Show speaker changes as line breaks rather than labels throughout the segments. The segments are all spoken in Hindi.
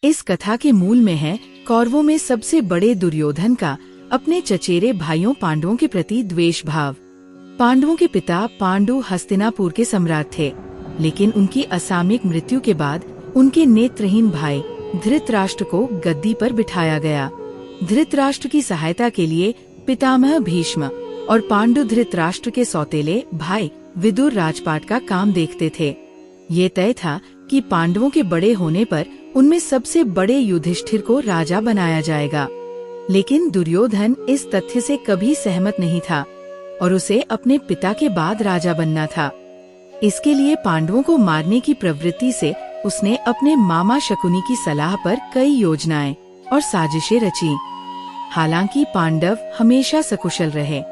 इस कथा के मूल में है कौरवों में सबसे बड़े दुर्योधन का अपने चचेरे भाइयों पांडवों के प्रति द्वेष भाव। पांडवों के पिता पांडु हस्तिनापुर के सम्राट थे, लेकिन उनकी असामयिक मृत्यु के बाद उनके नेत्रहीन भाई धृतराष्ट्र को गद्दी पर बिठाया गया। धृतराष्ट्र की सहायता के लिए पितामह भीष्म और पांडु धृतराष्ट्र के सौतेले भाई विदुर राजपाट का काम देखते थे। ये तय था कि पांडवों के बड़े होने पर उनमें सबसे बड़े युधिष्ठिर को राजा बनाया जाएगा, लेकिन दुर्योधन इस तथ्य से कभी सहमत नहीं था और उसे अपने पिता के बाद राजा बनना था। इसके लिए पांडवों को मारने की प्रवृत्ति से उसने अपने मामा शकुनी की सलाह पर कई योजनाएं और साजिशें रची। हालांकि पांडव हमेशा सकुशल रहे।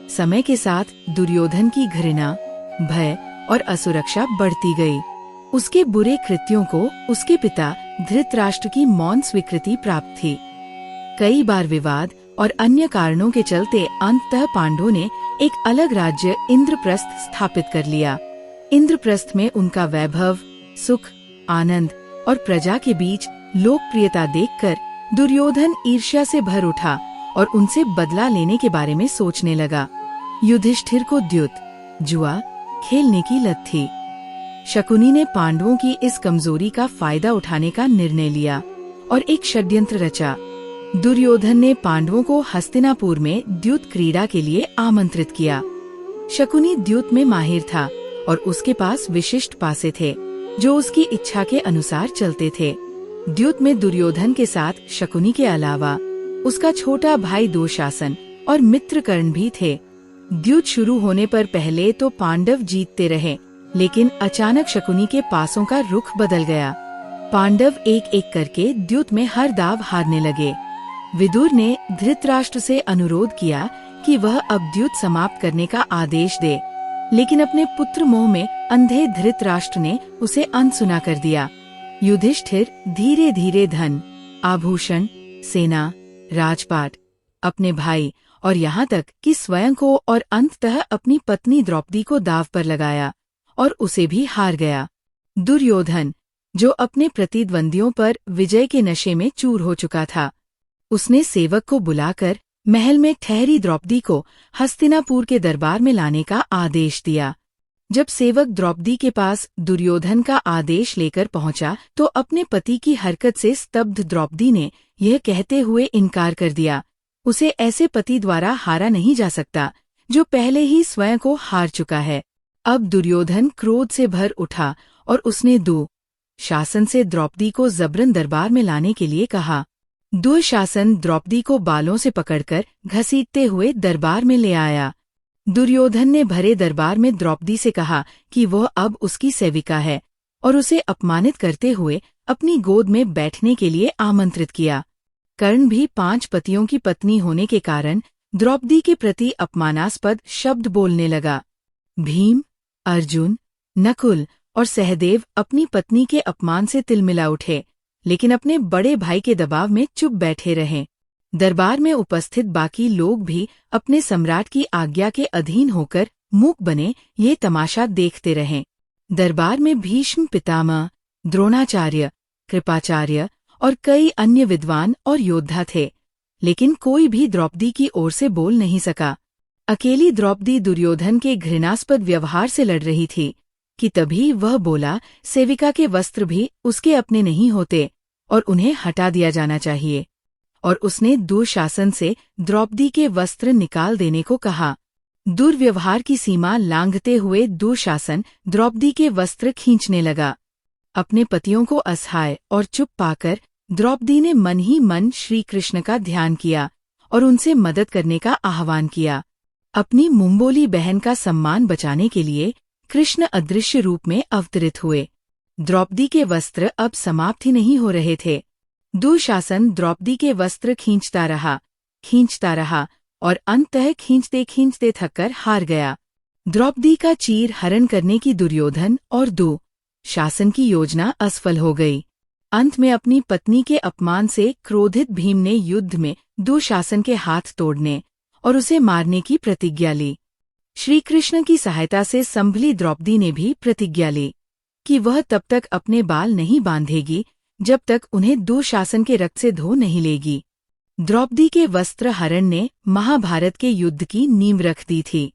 समय के साथ दुर्योधन की घृणा, भय और असुरक्षा बढ़ती गई। उसके बुरे कृत्यों को उसके पिता धृतराष्ट्र की मौन स्वीकृति प्राप्त थी। कई बार विवाद और अन्य कारणों के चलते अंततः पांडवों ने एक अलग राज्य इंद्रप्रस्थ स्थापित कर लिया। इंद्रप्रस्थ में उनका वैभव, सुख, आनंद और प्रजा के बीच लोकप्रियता देखकर दुर्योधन ईर्ष्या से भर उठा और उनसे बदला लेने के बारे में सोचने लगा। युधिष्ठिर को द्युत, जुआ खेलने की लत थी। शकुनी ने पांडवों की इस कमजोरी का फायदा उठाने का निर्णय लिया और एक षड्यंत्र रचा। दुर्योधन ने पांडवों को हस्तिनापुर में द्युत क्रीड़ा के लिए आमंत्रित किया। शकुनी द्युत में माहिर था और उसके पास विशिष्ट पासे थे जो उसकी इच्छा के अनुसार चलते थे। द्युत में दुर्योधन के साथ शकुनी के अलावा उसका छोटा भाई दुशासन और मित्र कर्ण भी थे। द्युत शुरू होने पर पहले तो पांडव जीतते रहे, लेकिन अचानक शकुनी के पासों का रुख बदल गया। पांडव एक एक करके द्युत में हर दाव हारने लगे। विदुर ने धृतराष्ट्र से अनुरोध किया कि वह अब द्युत समाप्त करने का आदेश दे, लेकिन अपने पुत्र मोह में अंधे धृतराष्ट्र ने उसे अनसुना कर दिया। युधिष्ठिर धीरे धीरे धन, आभूषण, सेना, राजपाट, अपने भाई और यहाँ तक कि स्वयं को और अंततः अपनी पत्नी द्रौपदी को दाव पर लगाया और उसे भी हार गया। दुर्योधन, जो अपने प्रतिद्वंदियों पर विजय के नशे में चूर हो चुका था, उसने सेवक को बुलाकर महल में ठहरी द्रौपदी को हस्तिनापुर के दरबार में लाने का आदेश दिया। जब सेवक द्रौपदी के पास दुर्योधन का आदेश लेकर पहुंचा तो अपने पति की हरकत से स्तब्ध द्रौपदी ने यह कहते हुए इनकार कर दिया, उसे ऐसे पति द्वारा हारा नहीं जा सकता जो पहले ही स्वयं को हार चुका है। अब दुर्योधन क्रोध से भर उठा और उसने दुशासन से द्रौपदी को जबरन दरबार में लाने के लिए कहा। दुशासन द्रौपदी को बालों से पकड़कर घसीटते हुए दरबार में ले आया। दुर्योधन ने भरे दरबार में द्रौपदी से कहा कि वह अब उसकी सेविका है और उसे अपमानित करते हुए अपनी गोद में बैठने के लिए आमंत्रित किया। कर्ण भी 5 पतियों की पत्नी होने के कारण द्रौपदी के प्रति अपमानास्पद शब्द बोलने लगा। भीम, अर्जुन, नकुल और सहदेव अपनी पत्नी के अपमान से तिलमिला उठे, लेकिन अपने बड़े भाई के दबाव में चुप बैठे रहे। दरबार में उपस्थित बाकी लोग भी अपने सम्राट की आज्ञा के अधीन होकर मूक बने ये तमाशा देखते रहे। दरबार में भीष्म पितामह, द्रोणाचार्य, कृपाचार्य और कई अन्य विद्वान और योद्धा थे, लेकिन कोई भी द्रौपदी की ओर से बोल नहीं सका। अकेली द्रौपदी दुर्योधन के घृणास्पद व्यवहार से लड़ रही थी कि तभी वह बोला, सेविका के वस्त्र भी उसके अपने नहीं होते और उन्हें हटा दिया जाना चाहिए, और उसने दुशासन से द्रौपदी के वस्त्र निकाल देने को कहा। दुर्व्यवहार की सीमा लांघते हुए दुशासन द्रौपदी के वस्त्र खींचने लगा। अपने पतियों को असहाय और चुप पाकर द्रौपदी ने मन ही मन श्री कृष्ण का ध्यान किया और उनसे मदद करने का आह्वान किया। अपनी मुंबोली बहन का सम्मान बचाने के लिए कृष्ण अदृश्य रूप में अवतरित हुए। द्रौपदी के वस्त्र अब समाप्त ही नहीं हो रहे थे। दुशासन द्रौपदी के वस्त्र खींचता रहा और अंततः खींचते खींचते थककर हार गया। द्रौपदी का चीर हरण करने की दुर्योधन और दुशासन की योजना असफल हो गई। अंत में अपनी पत्नी के अपमान से क्रोधित भीम ने युद्ध में दुशासन के हाथ तोड़ने और उसे मारने की प्रतिज्ञा ली। श्री कृष्ण की सहायता से संभली द्रौपदी ने भी प्रतिज्ञा ली कि वह तब तक अपने बाल नहीं बांधेगी जब तक उन्हें दुशासन के रक्त से धो नहीं लेगी। द्रौपदी के वस्त्र हरण ने महाभारत के युद्ध की नींव रख दी थी।